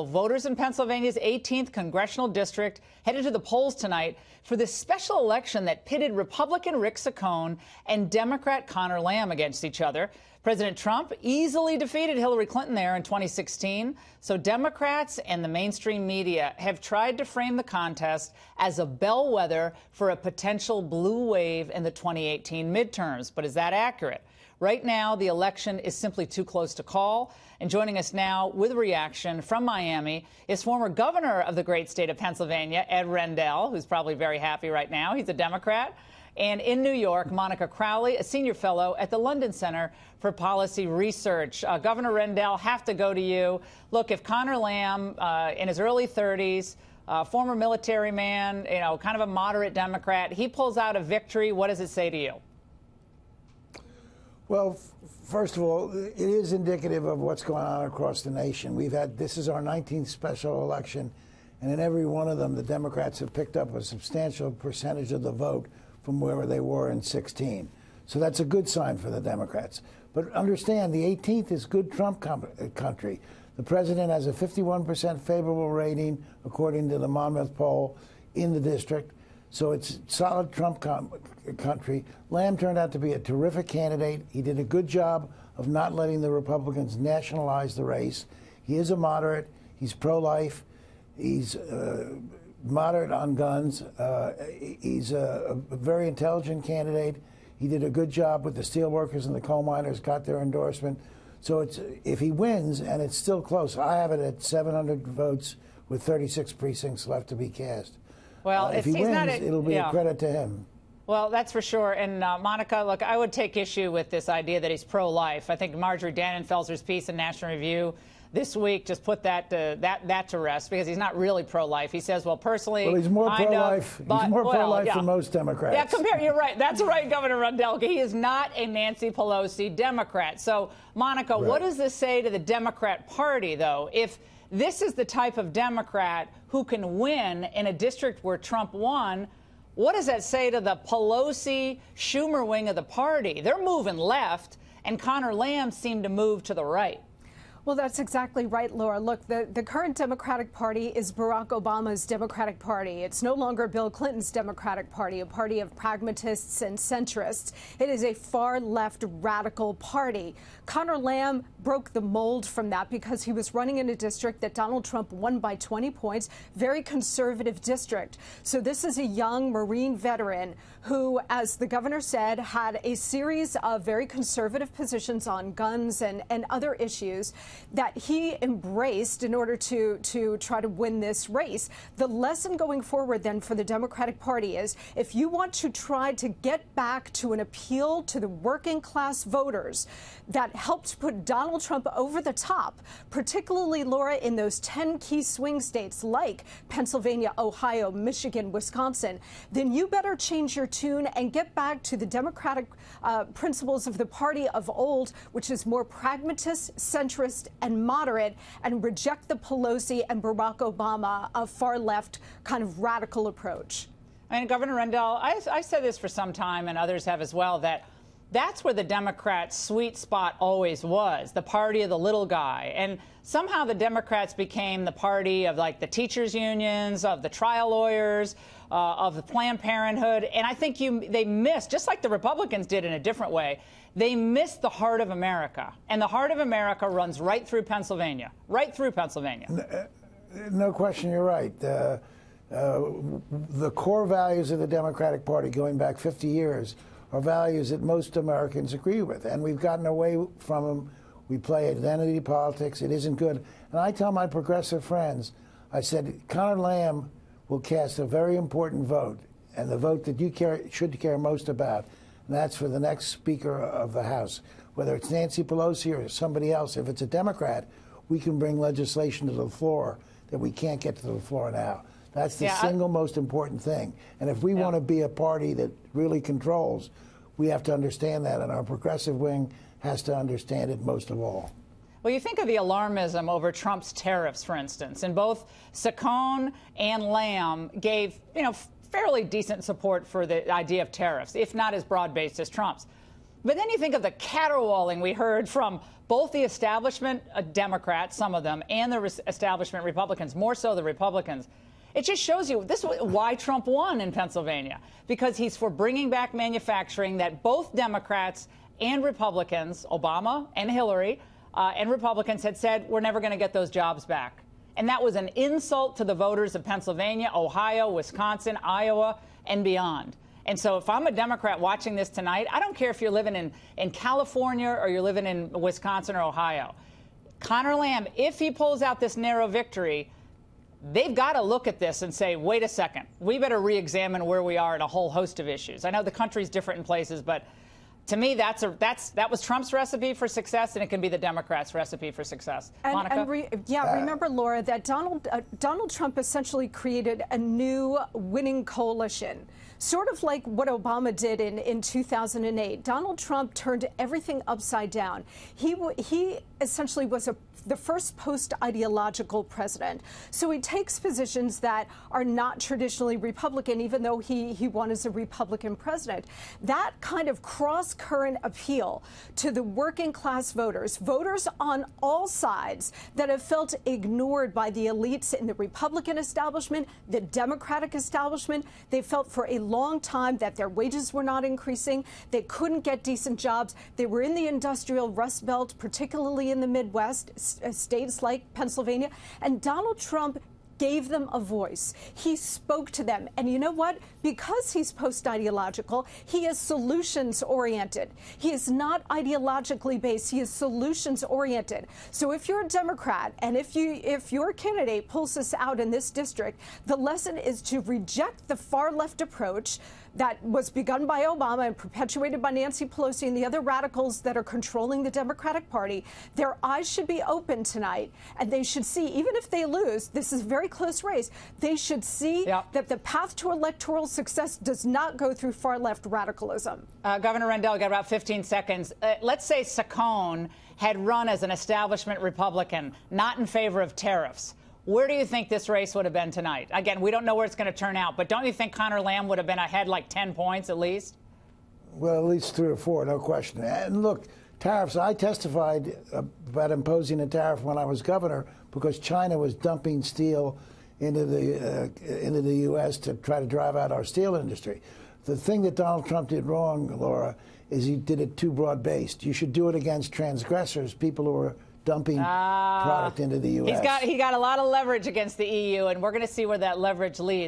Voters in Pennsylvania's 18th congressional district headed to the polls tonight for this special election that pitted Republican Rick Saccone and Democrat Conor Lamb against each other. President Trump easily defeated Hillary Clinton there in 2016. So Democrats and the mainstream media have tried to frame the contest as a bellwether for a potential blue wave in the 2018 midterms. But is that accurate? Right now, the election is simply too close to call. And joining us now with a reaction from Miami is former governor of the great state of Pennsylvania, Ed Rendell, who's probably very happy right now. He's a Democrat. And in New York, Monica Crowley, a senior fellow at the London Center for Policy Research. Governor Rendell, have to go to you. Look, if Conor Lamb, in his early 30s, former military man, kind of a moderate Democrat, he pulls out a victory, what does it say to you? Well, first of all, it is indicative of what's going on across the nation. This is our 19th special election, and in every one of them, the Democrats have picked up a substantial percentage of the vote from where they were in 16. So that's a good sign for the Democrats. But understand, the 18th is good Trump country. The president has a 51% favorable rating, according to the Monmouth poll, in the district. So it's solid Trump country. Lamb turned out to be a terrific candidate. He did a good job of not letting the Republicans nationalize the race. He is a moderate. He's pro-life. He's moderate on guns. He's a very intelligent candidate. He did a good job with the steelworkers and the coal miners, got their endorsement. So if he wins, and it's still close, I have it at 700 votes with 36 precincts left to be cast. Well, if he wins, it'll be a credit to him. Well, that's for sure. And Monica, look, I would take issue with this idea that he's pro-life. I think Marjorie Dannenfelser's piece in National Review this week just put that to rest, because he's not really pro-life. He says, well, personally, well, he's more pro-life. He's more pro-life than most Democrats. Yeah, you're right. That's right, Governor Rendell. He is not a Nancy Pelosi Democrat. So, Monica, what does this say to the Democrat Party, though, if this is the type of Democrat who can win in a district where Trump won? What does that say to the Pelosi-Schumer wing of the party? They're moving left, and Conor Lamb seemed to move to the right. Well, that's exactly right, Laura. Look, the current Democratic Party is Barack Obama's Democratic Party. It's no longer Bill Clinton's Democratic Party, a party of pragmatists and centrists. It is a far-left radical party. Conor Lamb broke the mold from that because he was running in a district that Donald Trump won by 20 points, very conservative district. So this is a young Marine veteran who, as the governor said, had a series of very conservative positions on guns and other issues that he embraced in order to try to win this race. The lesson going forward then for the Democratic Party is, if you want to try to get back to an appeal to the working class voters that helped put Donald Trump over the top, particularly, Laura, in those 10 key swing states like Pennsylvania, Ohio, Michigan, Wisconsin, then you better change your tune and get back to the Democratic principles of the party of old, which is more pragmatist, centrist, and moderate, and reject the Pelosi and Barack Obama, a far-left kind of radical approach. I mean, Governor Rendell, I said this for some time, and others have as well, that's where the Democrats' sweet spot always was, the party of the little guy. And somehow the Democrats became the party of, like, the teachers' unions, of the trial lawyers, of the Planned Parenthood. And I think they missed, just like the Republicans did in a different way, they missed the heart of America. And the heart of America runs right through Pennsylvania, right through Pennsylvania. No question, you're right. The core values of the Democratic Party going back 50 years are values that most Americans agree with, and we've gotten away from them. We play identity politics. It isn't good. And I tell my progressive friends, I said, Conor Lamb will cast a very important vote, and the vote that you should care most about, and that's for the next Speaker of the House. Whether it's Nancy Pelosi or somebody else, if it's a Democrat, we can bring legislation to the floor that we can't get to the floor now. That's the single most important thing. And if we want to be a party that really controls, we have to understand that, and our progressive wing has to understand it most of all. Well, you think of the alarmism over Trump's tariffs, for instance, and both Saccone and Lamb gave, fairly decent support for the idea of tariffs, if not as broad-based as Trump's. But then you think of the caterwauling we heard from both the establishment Democrats, some of them, and the establishment Republicans, more so the Republicans. It just shows you this is why Trump won in Pennsylvania, because he's for bringing back manufacturing that both Democrats and Republicans, Obama and Hillary, and Republicans had said we're never going to get those jobs back. And that was an insult to the voters of Pennsylvania, Ohio, Wisconsin, Iowa, and beyond. And so if I'm a Democrat watching this tonight, I don't care if you're living in California or you're living in Wisconsin or Ohio. Conor Lamb, if he pulls out this narrow victory, they've got to look at this and say, wait a second, we better re-examine where we are in a whole host of issues. I know the country's different in places, but to me, that was Trump's recipe for success, and it can be the Democrats' recipe for success. Monica? Remember, Laura, that Donald Trump essentially created a new winning coalition, sort of like what Obama did in 2008. Donald Trump turned everything upside down. He essentially was the first post-ideological president. So he takes positions that are not traditionally Republican, even though he won as a Republican president. That kind of cross-current appeal to the working-class voters on all sides that have felt ignored by the elites in the Republican establishment, the Democratic establishment. They felt for a long time that their wages were not increasing. They couldn't get decent jobs. They were in the industrial Rust Belt, particularly in the Midwest, states like Pennsylvania, and Donald Trump gave them a voice. He spoke to them. And you know what? Because he's post-ideological, he is solutions-oriented. He is not ideologically based. He is solutions-oriented. So if you're a Democrat and if your candidate pulls us out in this district, the lesson is to reject the far-left approach that was begun by Obama and perpetuated by Nancy Pelosi and the other radicals that are controlling the Democratic Party. Their eyes should be open tonight, and they should see, even if they lose, this is a very close race, they should see that the path to electoral success does not go through far-left radicalism. Governor Rendell, got about 15 seconds. Let's say Saccone had run as an establishment Republican, not in favor of tariffs. Where do you think this race would have been tonight? Again, we don't know where it's going to turn out, but don't you think Conor Lamb would have been ahead like 10 points at least? Well, at least 3 or 4, no question. And look, tariffs, I testified about imposing a tariff when I was governor because China was dumping steel into the U.S. to try to drive out our steel industry. The thing that Donald Trump did wrong, Laura, is he did it too broad-based. You should do it against transgressors, people who are dumping product into the U.S. He got a lot of leverage against the EU, and we're going to see where that leverage leads.